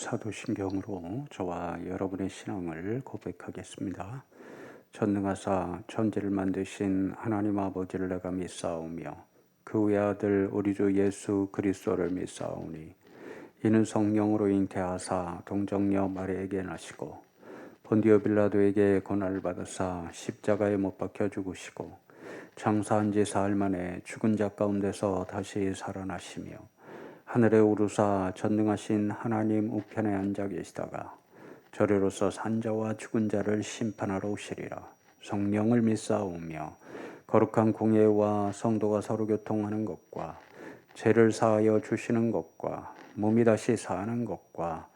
사도신경으로 저와 여러분의 신앙을 고백하겠습니다. 전능하사 천지를 만드신 하나님 아버지를 내가 믿사오며 그 외아들 우리 주 예수 그리스도를 믿사오니 이는 성령으로 잉태하사 동정녀 마리아에게 나시고 본디오 빌라도에게 고난을 받으사 십자가에 못 박혀 죽으시고 장사한 지 사흘 만에 죽은 자 가운데서 다시 살아나시며 하늘에 오르사 전능하신 하나님 우편에 앉아 계시다가 저리로서 산자와 죽은 자를 심판하러 오시리라. 성령을 믿사오며 거룩한 공예와 성도가 서로 교통하는 것과 죄를 사하여 주시는 것과 몸이 다시 사는 것과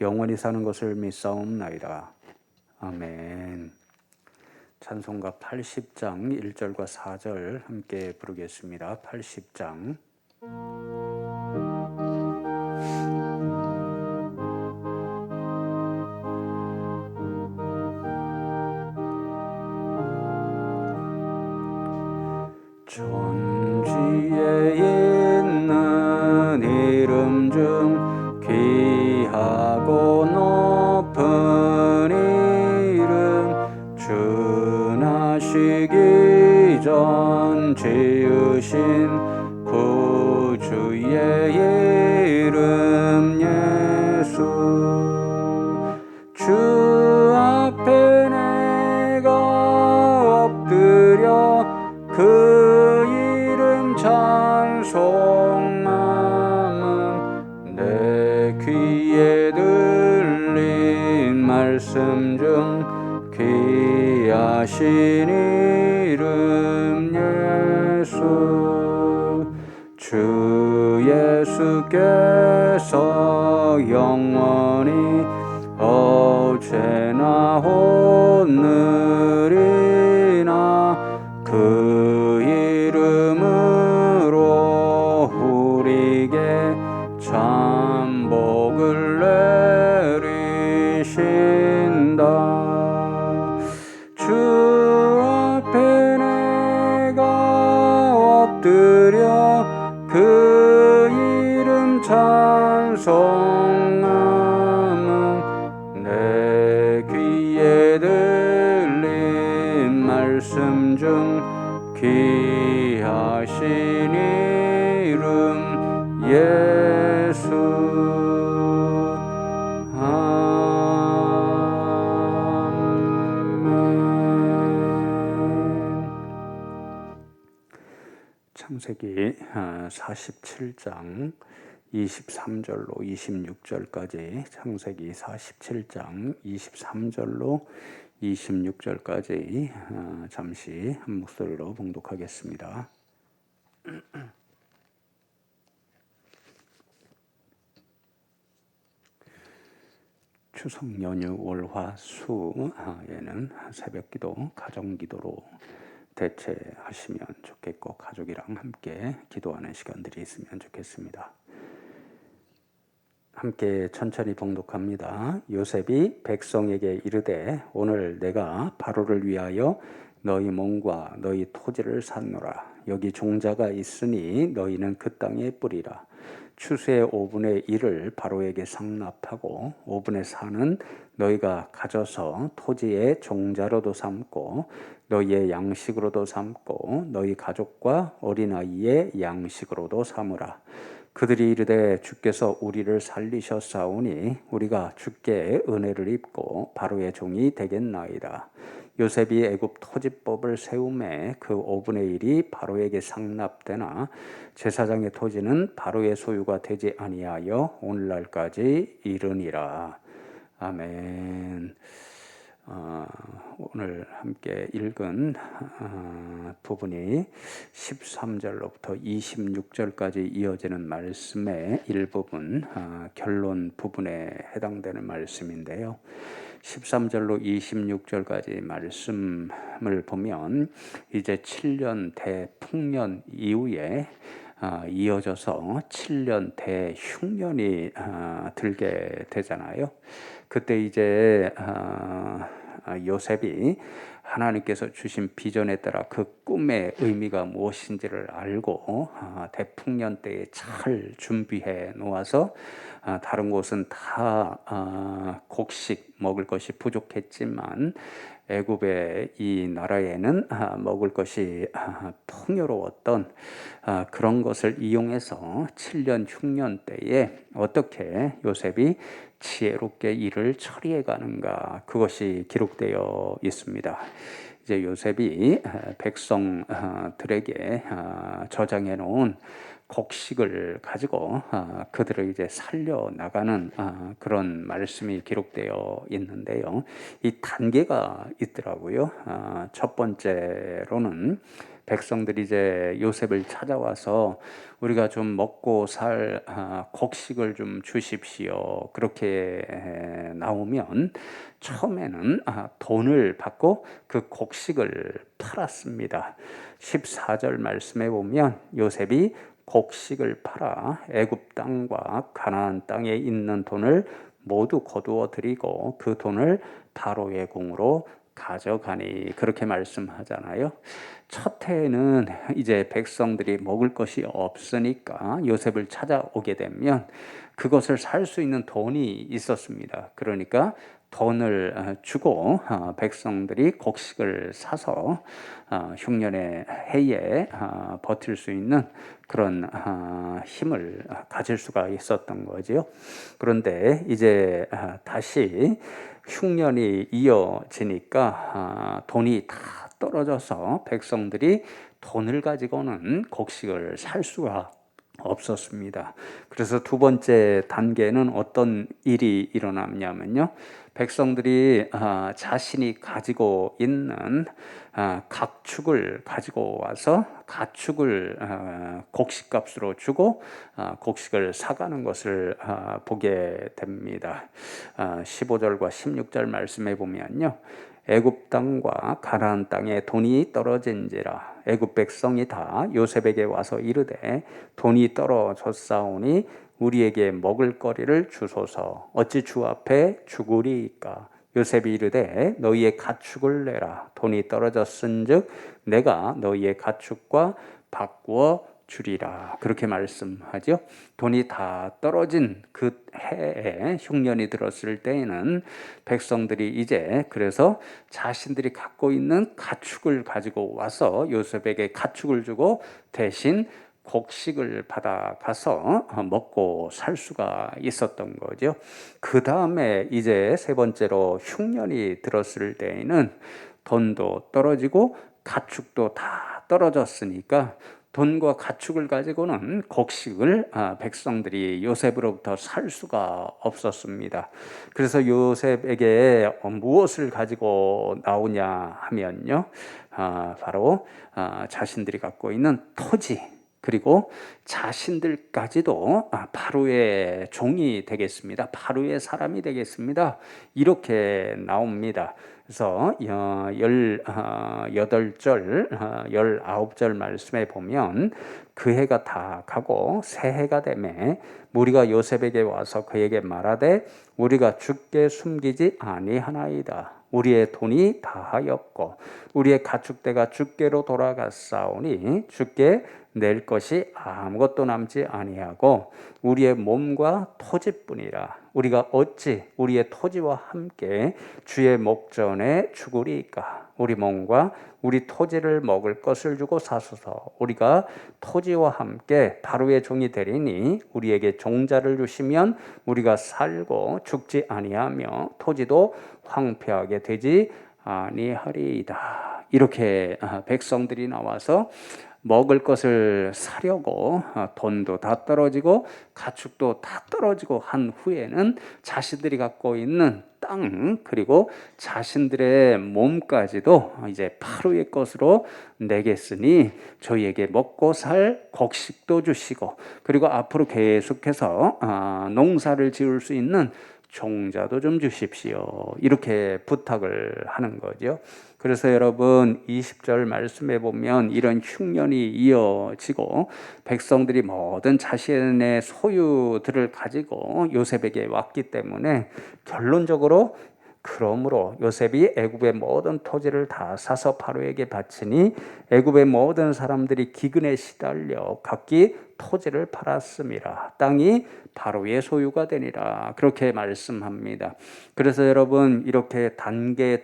영원히 사는 것을 믿사옵나이다. 아멘. 찬송가 80장 1절과 4절 함께 부르겠습니다. 80장 천지에 있는 이름 중 귀하고 높은 이름 주 나시기 전 지으신 구주의 이름 예수 주 앞에 내가 엎드려 그 이름 찬송함은 내 귀에 들린 말씀 중 귀하신 이름 예수 주 예수께서 영원히 어제나 오늘이나 그 이름으로 우리에게 참 복을 내리신다. 주 앞에 내가 엎드려 그 이름 찬송함은 내 귀에 들린 말씀 중 귀하신 이름 예수 아멘. 창세기 47장 23절로 26절까지 창세기 47장 23절로 26절까지 잠시 한 목소리로 봉독하겠습니다. 추석 연휴 월화수에는 새벽기도, 가정기도로 대체하시면 좋겠고 가족이랑 함께 기도하는 시간들이 있으면 좋겠습니다. 함께 천천히 봉독합니다. 요셉이 백성에게 이르되 오늘 내가 바로를 위하여 너희 몸과 너희 토지를 샀노라. 여기 종자가 있으니 너희는 그 땅에 뿌리라. 추수의 5분의 1을 바로에게 상납하고 5분의 4는 너희가 가져서 토지의 종자로도 삼고 너희의 양식으로도 삼고 너희 가족과 어린아이의 양식으로도 삼으라. 그들이 이르되 주께서 우리를 살리셨사오니 우리가 주께 은혜를 입고 바로의 종이 되겠나이다. 요셉이 애굽 토지법을 세우매 그 5분의 1이 바로에게 상납되나 제사장의 토지는 바로의 소유가 되지 아니하여 오늘날까지 이르니라. 아멘. 오늘 함께 읽은 부분이 13절로부터 26절까지 이어지는 말씀의 일부분, 결론 부분에 해당되는 말씀인데요. 13절로 26절까지 말씀을 보면 이제 7년 대풍년 이후에 이어져서 7년 대흉년이 들게 되잖아요. 그때 이제 요셉이 하나님께서 주신 비전에 따라 그 꿈의 의미가 무엇인지를 알고 대풍년 때에 잘 준비해 놓아서 다른 곳은 다 곡식 먹을 것이 부족했지만 애굽의 이 나라에는 먹을 것이 풍요로웠던 그런 것을 이용해서 7년 흉년 때에 어떻게 요셉이 지혜롭게 일을 처리해 가는가, 그것이 기록되어 있습니다. 이제 요셉이 백성들에게 저장해 놓은 곡식을 가지고 그들을 이제 살려 나가는 그런 말씀이 기록되어 있는데요. 이 단계가 있더라고요. 첫 번째로는 백성들이 이제 요셉을 찾아와서 우리가 좀 먹고 살 곡식을 좀 주십시오, 그렇게 나오면 처음에는 돈을 받고 그 곡식을 팔았습니다. 14절 말씀에 보면 요셉이 곡식을 팔아 애굽 땅과 가나안 땅에 있는 돈을 모두 거두어 드리고 그 돈을 바로의 궁으로 가져가니, 그렇게 말씀하잖아요. 첫 해에는 이제 백성들이 먹을 것이 없으니까 요셉을 찾아오게 되면 그것을 살 수 있는 돈이 있었습니다. 그러니까 돈을 주고 백성들이 곡식을 사서 흉년의 해에 버틸 수 있는 그런 힘을 가질 수가 있었던 거죠. 그런데 이제 다시 흉년이 이어지니까 돈이 다 떨어져서 백성들이 돈을 가지고는 곡식을 살 수가 없었습니다. 그래서 두 번째 단계는 어떤 일이 일어났냐면요, 백성들이 자신이 가지고 있는 각축을 가지고 와서 가축을 곡식값으로 주고 곡식을 사가는 것을 보게 됩니다. 15절과 16절 말씀에 보면요, 애굽 땅과 가나안 땅에 돈이 떨어진지라 애굽 백성이 다 요셉에게 와서 이르되 돈이 떨어졌사오니 우리에게 먹을 거리를 주소서. 어찌 주 앞에 죽으리이까? 요셉이 이르되 너희의 가축을 내라. 돈이 떨어졌은즉 내가 너희의 가축과 바꾸어 주리라, 그렇게 말씀하죠. 돈이 다 떨어진 그 해에 흉년이 들었을 때에는 백성들이 이제 그래서 자신들이 갖고 있는 가축을 가지고 와서 요셉에게 가축을 주고 대신 곡식을 받아가서 먹고 살 수가 있었던 거죠. 그 다음에 이제 세 번째로 흉년이 들었을 때에는 돈도 떨어지고 가축도 다 떨어졌으니까 돈과 가축을 가지고는 곡식을 백성들이 요셉으로부터 살 수가 없었습니다. 그래서 요셉에게 무엇을 가지고 나오냐 하면요, 바로 자신들이 갖고 있는 토지, 그리고 자신들까지도 바로의 종이 되겠습니다. 바로의 사람이 되겠습니다. 이렇게 나옵니다. 그래서 18절, 19절 말씀에 보면 그 해가 다 가고 새 해가 되매 무리가 요셉에게 와서 그에게 말하되 우리가 주께 숨기지 아니하나이다. 우리의 돈이 다하였고 우리의 가축대가 주께로 돌아갔사오니 주께 낼 것이 아무것도 남지 아니하고 우리의 몸과 토지뿐이라. 우리가 어찌 우리의 토지와 함께 주의 목전에 죽으리이까? 우리 몸과 우리 토지를 먹을 것을 주고 사소서. 우리가 토지와 함께 바로의 종이 되리니 우리에게 종자를 주시면 우리가 살고 죽지 아니하며 토지도 황폐하게 되지 아니하리이다. 이렇게 백성들이 나와서 먹을 것을 사려고 돈도 다 떨어지고 가축도 다 떨어지고 한 후에는 자신들이 갖고 있는 땅 그리고 자신들의 몸까지도 이제 바로의 것으로 내겠으니 저희에게 먹고 살 곡식도 주시고 그리고 앞으로 계속해서 농사를 지을 수 있는 종자도 좀 주십시오. 이렇게 부탁을 하는 거죠. 그래서 여러분 20절 말씀에 보면 이런 흉년이 이어지고 백성들이 모든 자신의 소유들을 가지고 요셉에게 왔기 때문에 결론적으로 그러므로 요셉이 애굽의 모든 토지를 다 사서 바로에게 바치니 애굽의 모든 사람들이 기근에 시달려 각기 토지를 팔았음이라. 땅이 바로의 소유가 되니라. 그렇게 말씀합니다. 그래서 여러분, 이렇게 단계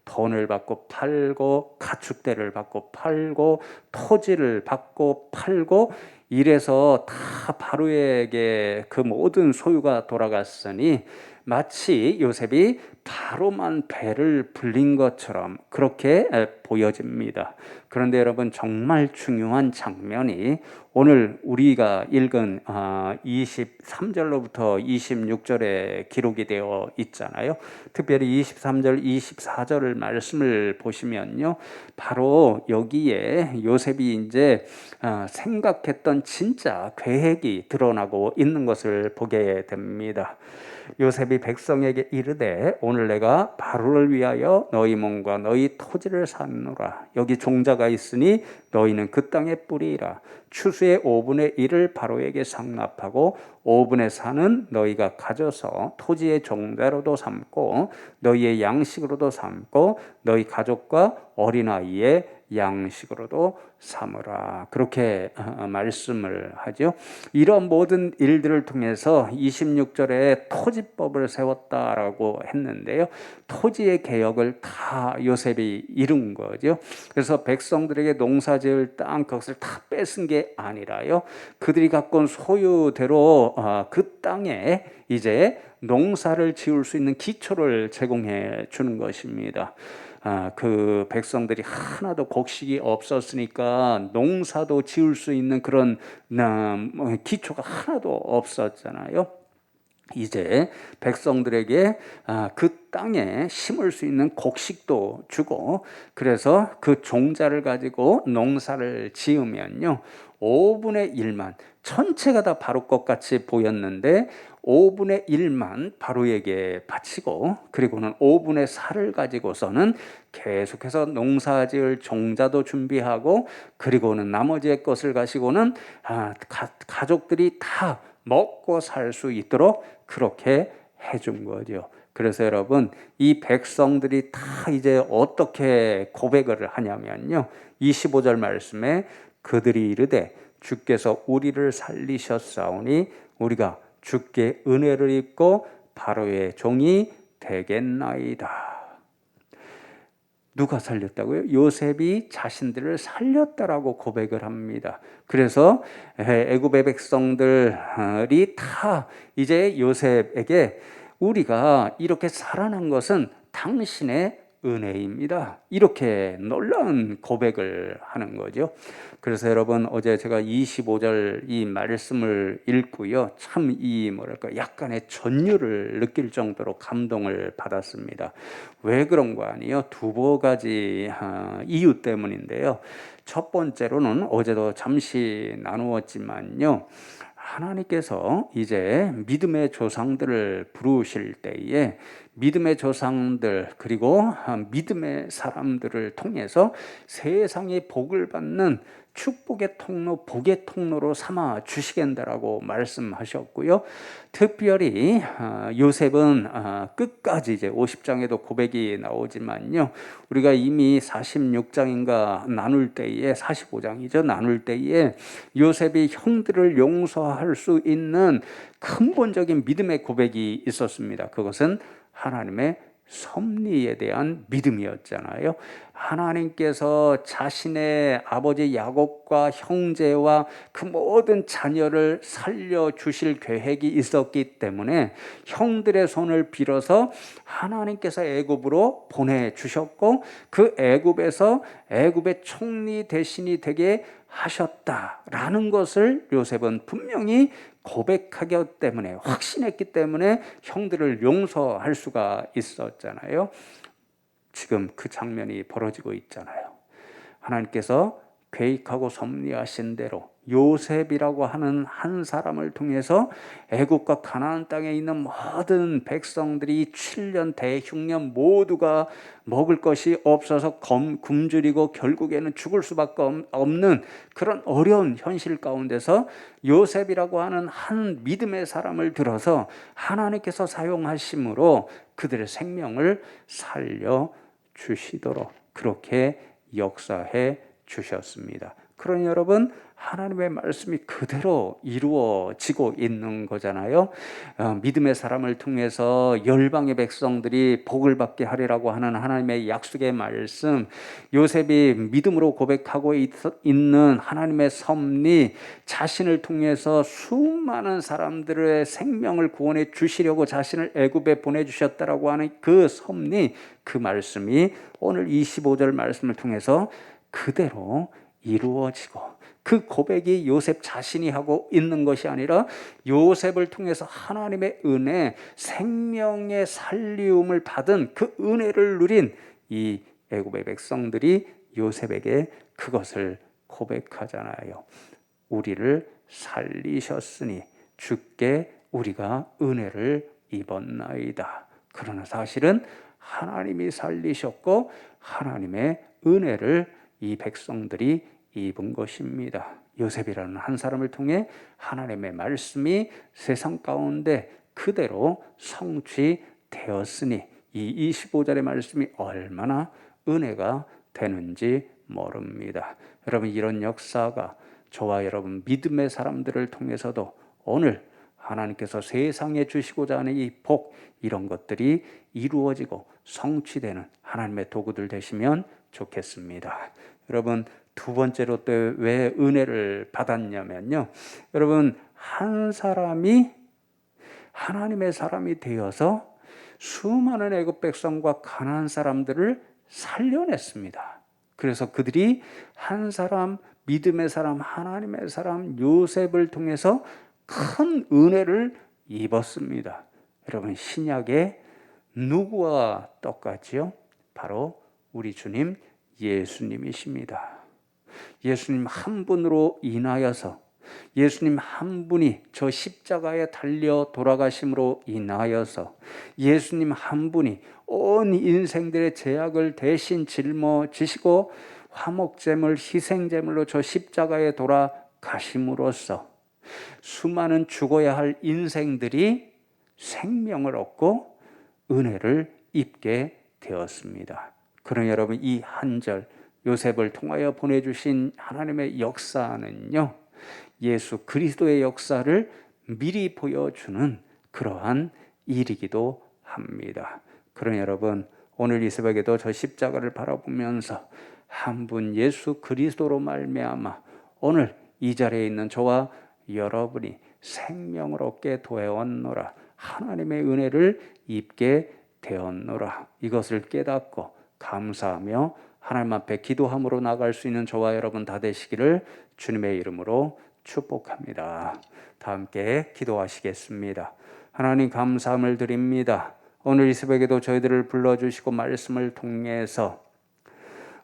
돈을 받고 팔고, 가축대를 받고 팔고, 토지를 받고 팔고, 이래서 다 바로에게 그 모든 소유가 돌아갔으니 마치 요셉이 바로만 배를 불린 것처럼 그렇게 보여집니다. 그런데 여러분, 정말 중요한 장면이 오늘 우리가 읽은 23절로부터 26절에 기록이 되어 있잖아요. 특별히 23절, 24절을 말씀을 보시면요, 바로 여기에 요셉이 이제 생각했던 진짜 계획이 드러나고 있는 것을 보게 됩니다. 요셉이 백성에게 이르되 오늘 내가 바로를 위하여 너희 몸과 너희 토지를 샀노라. 여기 종자가 있으니 너희는 그 땅의 뿌리라. 추수의 5분의 1을 바로에게 상납하고 5분의 4는 너희가 가져서 토지의 종자로도 삼고 너희의 양식으로도 삼고 너희 가족과 어린아이의 양식으로도 삼으라. 그렇게 말씀을 하죠. 이런 모든 일들을 통해서 26절에 토지법을 세웠다라고 했는데요, 토지의 개혁을 다 요셉이 이룬 거죠. 그래서 백성들에게 농사지을 땅 그것을 다 뺏은 게 아니라요, 그들이 갖고 온 소유대로 그 땅에 이제 농사를 지을 수 있는 기초를 제공해 주는 것입니다. 그 백성들이 하나도 곡식이 없었으니까 농사도 지을 수 있는 그런 기초가 하나도 없었잖아요. 이제 백성들에게 그 땅에 심을 수 있는 곡식도 주고, 그래서 그 종자를 가지고 농사를 지으면요, 5분의 1만, 전체가 다 바로 것 같이 보였는데 5분의 1만 바로에게 바치고, 그리고는 5분의 4를 가지고서는 계속해서 농사지을 종자도 준비하고, 그리고는 나머지의 것을 가지고는 가족들이 다 먹고 살 수 있도록 그렇게 해준 거죠. 그래서 여러분, 이 백성들이 다 이제 어떻게 고백을 하냐면요, 25절 말씀에 그들이 이르되 주께서 우리를 살리셨사오니 우리가 주께 은혜를 입고 바로의 종이 되겠나이다. 누가 살렸다고요? 요셉이 자신들을 살렸다라고 고백을 합니다. 그래서 애굽의 백성들이 다 이제 요셉에게 우리가 이렇게 살아난 것은 당신의 은혜입니다, 이렇게 놀라운 고백을 하는 거죠. 그래서 여러분, 어제 제가 25절 이 말씀을 읽고요, 참 이 뭐랄까 약간의 전율을 느낄 정도로 감동을 받았습니다. 왜 그런 거 아니에요? 두 가지 이유 때문인데요. 첫 번째로는 어제도 잠시 나누었지만요, 하나님께서 이제 믿음의 조상들을 부르실 때에 믿음의 조상들, 그리고 믿음의 사람들을 통해서 세상의 복을 받는 축복의 통로, 복의 통로로 삼아 주시겠다라고 말씀하셨고요. 특별히 요셉은 끝까지 이제 50장에도 고백이 나오지만요, 우리가 이미 46장인가 나눌 때에, 45장이죠, 나눌 때에 요셉이 형들을 용서할 수 있는 근본적인 믿음의 고백이 있었습니다. 그것은 하나님의 섭리에 대한 믿음이었잖아요. 하나님께서 자신의 아버지 야곱과 형제와 그 모든 자녀를 살려주실 계획이 있었기 때문에 형들의 손을 빌어서 하나님께서 애굽으로 보내주셨고, 그 애굽에서 애굽의 총리 대신이 되게 하셨다라는 것을 요셉은 분명히 고백하기 때문에, 확신했기 때문에 형들을 용서할 수가 있었잖아요. 지금 그 장면이 벌어지고 있잖아요. 하나님께서 계획하고 섭리하신 대로 요셉이라고 하는 한 사람을 통해서 애국과 가나안 땅에 있는 모든 백성들이 7년 대흉년 모두가 먹을 것이 없어서 굶주리고 결국에는 죽을 수밖에 없는 그런 어려운 현실 가운데서 요셉이라고 하는 한 믿음의 사람을 들어서 하나님께서 사용하심으로 그들의 생명을 살려 주시도록 그렇게 역사해 주셨습니다. 그러니 여러분, 하나님의 말씀이 그대로 이루어지고 있는 거잖아요. 믿음의 사람을 통해서 열방의 백성들이 복을 받게 하리라고 하는 하나님의 약속의 말씀, 요셉이 믿음으로 고백하고 있는 하나님의 섭리, 자신을 통해서 수많은 사람들의 생명을 구원해 주시려고 자신을 애굽에 보내주셨다라고 하는 그 섭리, 그 말씀이 오늘 25절 말씀을 통해서 그대로 이루어지고, 그 고백이 요셉 자신이 하고 있는 것이 아니라 요셉을 통해서 하나님의 은혜, 생명의 살리움을 받은 그 은혜를 누린 이 애굽의 백성들이 요셉에게 그것을 고백하잖아요. 우리를 살리셨으니 주께 우리가 은혜를 입었나이다. 그러나 사실은 하나님이 살리셨고 하나님의 은혜를 이 백성들이 입은 것입니다. 요셉이라는 한 사람을 통해 하나님의 말씀이 세상 가운데 그대로 성취되었으니 이 25절의 말씀이 얼마나 은혜가 되는지 모릅니다. 여러분, 이런 역사가 저와 여러분 믿음의 사람들을 통해서도 오늘 하나님께서 세상에 주시고자 하는 이 복, 이런 것들이 이루어지고 성취되는 하나님의 도구들 되시면 좋겠습니다. 여러분, 두 번째로 또 왜 은혜를 받았냐면요, 여러분, 한 사람이 하나님의 사람이 되어서 수많은 애굽 백성과 가나안 사람들을 살려냈습니다. 그래서 그들이 한 사람, 믿음의 사람, 하나님의 사람 요셉을 통해서 큰 은혜를 입었습니다. 여러분, 신약에 누구와 똑같지요? 바로 우리 주님 예수님이십니다. 예수님 한 분으로 인하여서, 예수님 한 분이 저 십자가에 달려 돌아가심으로 인하여서, 예수님 한 분이 온 인생들의 죄악을 대신 짊어지시고 화목제물, 희생제물로 저 십자가에 돌아가심으로써 수많은 죽어야 할 인생들이 생명을 얻고 은혜를 입게 되었습니다. 그러나 여러분, 이 한 절 요셉을 통하여 보내주신 하나님의 역사는요, 예수 그리스도의 역사를 미리 보여주는 그러한 일이기도 합니다. 그러나 여러분, 오늘 이 새벽에도 저 십자가를 바라보면서 한 분 예수 그리스도로 말미암아 오늘 이 자리에 있는 저와 여러분이 생명을 얻게 되었노라, 하나님의 은혜를 입게 되었노라, 이것을 깨닫고 감사하며 하나님 앞에 기도함으로 나갈 수 있는 저와 여러분 다 되시기를 주님의 이름으로 축복합니다. 다 함께 기도하시겠습니다. 하나님, 감사함을 드립니다. 오늘 이 새벽에도 저희들을 불러주시고 말씀을 통해서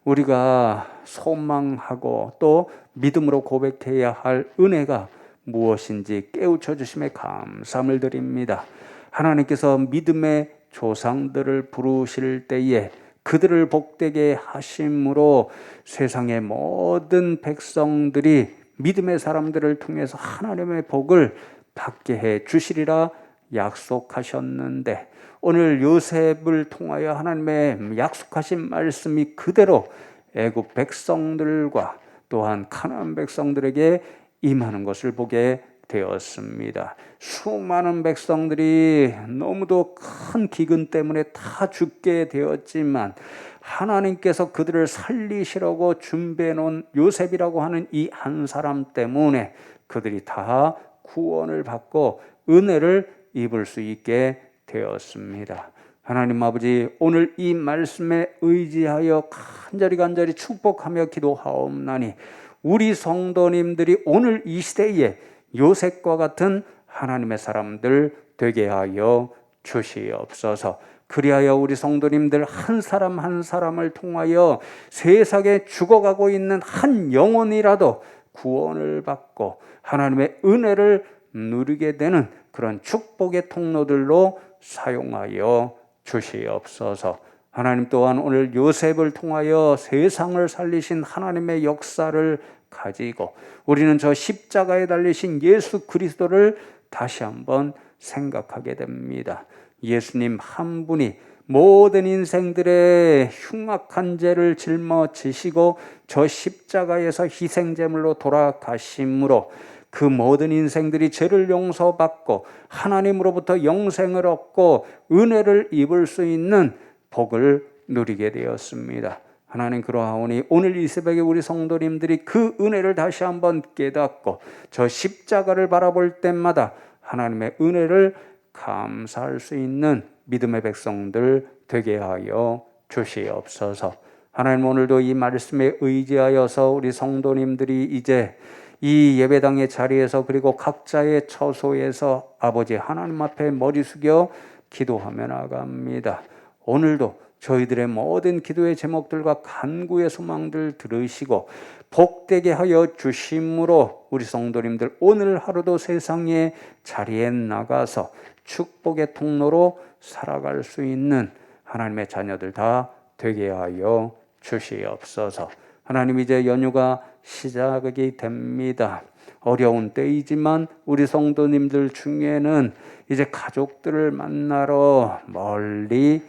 우리가 소망하고 또 믿음으로 고백해야 할 은혜가 무엇인지 깨우쳐 주심에 감사함을 드립니다. 하나님께서 믿음의 조상들을 부르실 때에 그들을 복되게 하심으로 세상의 모든 백성들이 믿음의 사람들을 통해서 하나님의 복을 받게 해 주시리라 약속하셨는데, 오늘 요셉을 통하여 하나님의 약속하신 말씀이 그대로 애굽 백성들과 또한 가나안 백성들에게 임하는 것을 보게 되었습니다. 수많은 백성들이 너무도 큰 기근 때문에 다 죽게 되었지만 하나님께서 그들을 살리시려고 준비해 놓은 요셉이라고 하는 이 한 사람 때문에 그들이 다 구원을 받고 은혜를 입을 수 있게 되었습니다. 하나님 아버지, 오늘 이 말씀에 의지하여 간절히 축복하며 기도하옵나니 우리 성도님들이 오늘 이 시대에 요셉과 같은 하나님의 사람들 되게 하여 주시옵소서. 그리하여 우리 성도님들 한 사람 한 사람을 통하여 세상에 죽어가고 있는 한 영혼이라도 구원을 받고 하나님의 은혜를 누리게 되는 그런 축복의 통로들로 사용하여 주시옵소서. 하나님 또한 오늘 요셉을 통하여 세상을 살리신 하나님의 역사를 가지고 우리는 저 십자가에 달리신 예수 그리스도를 다시 한번 생각하게 됩니다. 예수님 한 분이 모든 인생들의 흉악한 죄를 짊어지시고 저 십자가에서 희생제물로 돌아가심으로 그 모든 인생들이 죄를 용서받고 하나님으로부터 영생을 얻고 은혜를 입을 수 있는 복을 누리게 되었습니다. 하나님 그러하오니 오늘 이 새벽에 우리 성도님들이 그 은혜를 다시 한번 깨닫고 저 십자가를 바라볼 때마다 하나님의 은혜를 감사할 수 있는 믿음의 백성들 되게 하여 주시옵소서. 하나님 오늘도 이 말씀에 의지하여서 우리 성도님들이 이제 이 예배당의 자리에서 그리고 각자의 처소에서 아버지 하나님 앞에 머리 숙여 기도하며 나갑니다. 오늘도 저희들의 모든 기도의 제목들과 간구의 소망들 들으시고 복되게 하여 주심으로 우리 성도님들 오늘 하루도 세상의 자리에 나가서 축복의 통로로 살아갈 수 있는 하나님의 자녀들 다 되게 하여 주시옵소서. 하나님 이제 연휴가 시작이 됩니다. 어려운 때이지만 우리 성도님들 중에는 이제 가족들을 만나러 멀리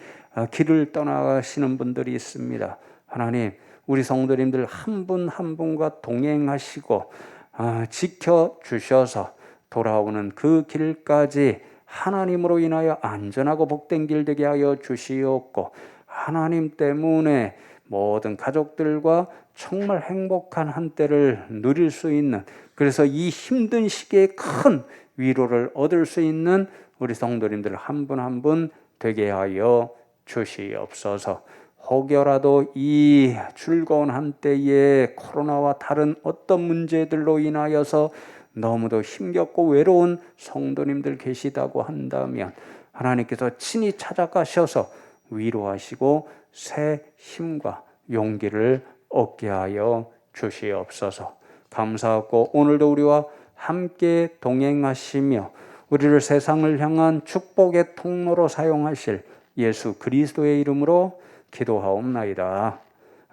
길을 떠나시는 분들이 있습니다. 하나님 우리 성도님들 한 분 한 분과 동행하시고 지켜주셔서 돌아오는 그 길까지 하나님으로 인하여 안전하고 복된 길 되게 하여 주시옵고 하나님 때문에 모든 가족들과 정말 행복한 한때를 누릴 수 있는 그래서 이 힘든 시기에 큰 위로를 얻을 수 있는 우리 성도님들 한 분 한 분 되게 하여 주시옵소서. 혹여라도 이 즐거운 한때에 코로나와 다른 어떤 문제들로 인하여서 너무도 힘겹고 외로운 성도님들 계시다고 한다면 하나님께서 친히 찾아가셔서 위로하시고 새 힘과 용기를 얻게 하여 주시옵소서. 감사하고 오늘도 우리와 함께 동행하시며 우리를 세상을 향한 축복의 통로로 사용하실 예수 그리스도의 이름으로 기도하옵나이다.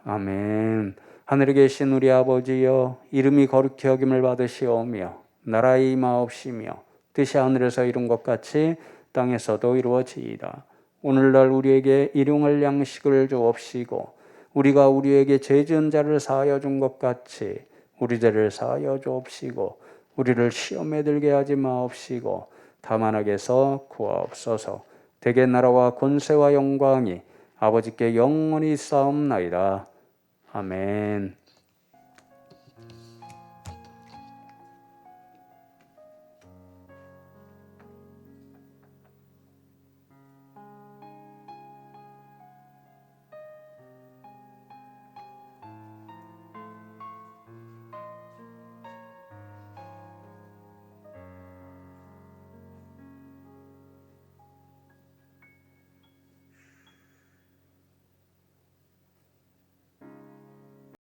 아멘. 하늘에 계신 우리 아버지여 이름이 거룩히 여김을 받으시오며 나라의 임하옵시며 뜻이 하늘에서 이룬 것 같이 땅에서도 이루어지이다. 오늘날 우리에게 일용할 양식을 주옵시고 우리가 우리에게 죄 지은 자를 사하여 준 것 같이 우리 죄를 사하여 주옵시고 우리를 시험에 들게 하지 마옵시고 다만 악에서 구하옵소서. 대개 나라와 권세와 영광이 아버지께 영원히 쌓옵나이다. 아멘.